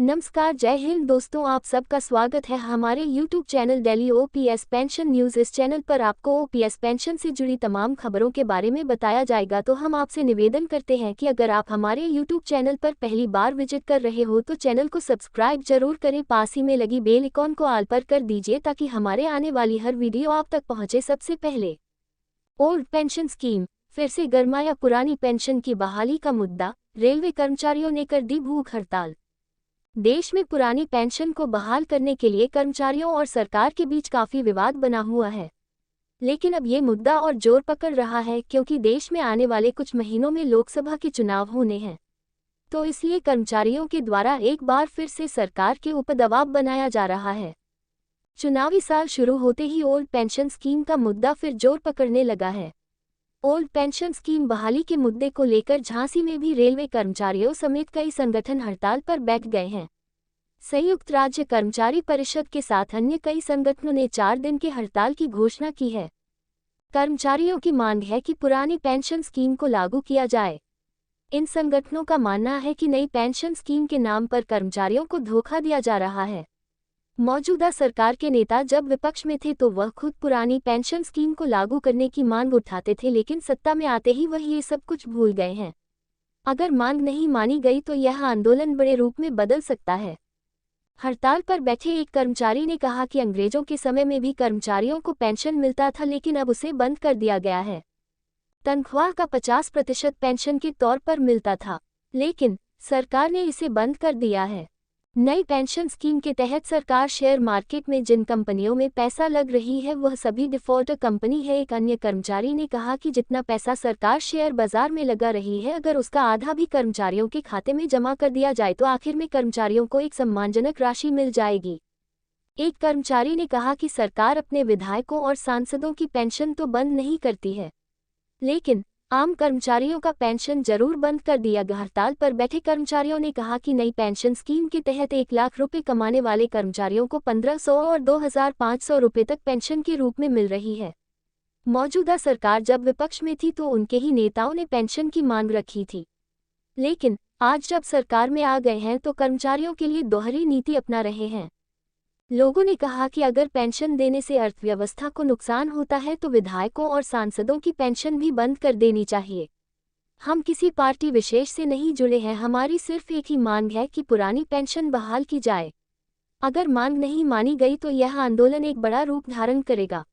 नमस्कार, जय हिंद दोस्तों, आप सबका स्वागत है हमारे YouTube channel daily OPS pension news. इस चैनल पर आपको ओपीएस पेंशन से जुड़ी तमाम खबरों के बारे में बताया जाएगा। तो हम आपसे निवेदन करते हैं कि अगर आप हमारे YouTube चैनल पर पहली बार विजिट कर रहे हो तो चैनल को सब्सक्राइब जरूर करें, पास ही में लगी बेल आइकॉन को ऑल पर कर दीजिए ताकि हमारे आने वाली हर वीडियो आप तक पहुँचे सबसे पहले। ओल्ड पेंशन स्कीम फिर से गरमाया, पुरानी पेंशन की बहाली का मुद्दा, रेलवे कर्मचारियों ने कर दी भूख हड़ताल। देश में पुरानी पेंशन को बहाल करने के लिए कर्मचारियों और सरकार के बीच काफी विवाद बना हुआ है, लेकिन अब ये मुद्दा और जोर पकड़ रहा है क्योंकि देश में आने वाले कुछ महीनों में लोकसभा के चुनाव होने हैं। तो इसलिए कर्मचारियों के द्वारा एक बार फिर से सरकार के ऊपर दबाव बनाया जा रहा है। चुनावी साल शुरू होते ही ओल्ड पेंशन स्कीम का मुद्दा फिर जोर पकड़ने लगा है। ओल्ड पेंशन स्कीम बहाली के मुद्दे को लेकर झांसी में भी रेलवे कर्मचारियों समेत कई संगठन हड़ताल पर बैठ गए हैं। संयुक्त राज्य कर्मचारी परिषद के साथ अन्य कई संगठनों ने 4 दिन की हड़ताल की घोषणा की है। कर्मचारियों की मांग है कि पुरानी पेंशन स्कीम को लागू किया जाए। इन संगठनों का मानना है कि नई पेंशन स्कीम के नाम पर कर्मचारियों को धोखा दिया जा रहा है। मौजूदा सरकार के नेता जब विपक्ष में थे तो वह खुद पुरानी पेंशन स्कीम को लागू करने की मांग उठाते थे, लेकिन सत्ता में आते ही वह ये सब कुछ भूल गए हैं। अगर मांग नहीं मानी गई तो यह आंदोलन बड़े रूप में बदल सकता है। हड़ताल पर बैठे एक कर्मचारी ने कहा कि अंग्रेजों के समय में भी कर्मचारियों को पेंशन मिलता था, लेकिन अब उसे बंद कर दिया गया है। तनख्वाह का 50% पेंशन के तौर पर मिलता था, लेकिन सरकार ने इसे बंद कर दिया है। नई पेंशन स्कीम के तहत सरकार शेयर मार्केट में जिन कंपनियों में पैसा लग रही है वह सभी डिफॉल्टर कंपनी है। एक अन्य कर्मचारी ने कहा कि जितना पैसा सरकार शेयर बाजार में लगा रही है, अगर उसका आधा भी कर्मचारियों के खाते में जमा कर दिया जाए तो आखिर में कर्मचारियों को एक सम्मानजनक राशि मिल जाएगी। एक कर्मचारी ने कहा कि सरकार अपने विधायकों और सांसदों की पेंशन तो बंद नहीं करती है, लेकिन आम कर्मचारियों का पेंशन जरूर बंद कर दिया गया। हड़ताल पर बैठे कर्मचारियों ने कहा कि नई पेंशन स्कीम के तहत 1 लाख रुपए कमाने वाले कर्मचारियों को 1500 और 2500 रुपए तक पेंशन के रूप में मिल रही है। मौजूदा सरकार जब विपक्ष में थी तो उनके ही नेताओं ने पेंशन की मांग रखी थी, लेकिन आज जब सरकार में आ गए हैं तो कर्मचारियों के लिए दोहरी नीति अपना रहे हैं। लोगों ने कहा कि अगर पेंशन देने से अर्थव्यवस्था को नुकसान होता है तो विधायकों और सांसदों की पेंशन भी बंद कर देनी चाहिए। हम किसी पार्टी विशेष से नहीं जुड़े हैं, हमारी सिर्फ एक ही मांग है कि पुरानी पेंशन बहाल की जाए। अगर मांग नहीं मानी गई तो यह आंदोलन एक बड़ा रूप धारण करेगा।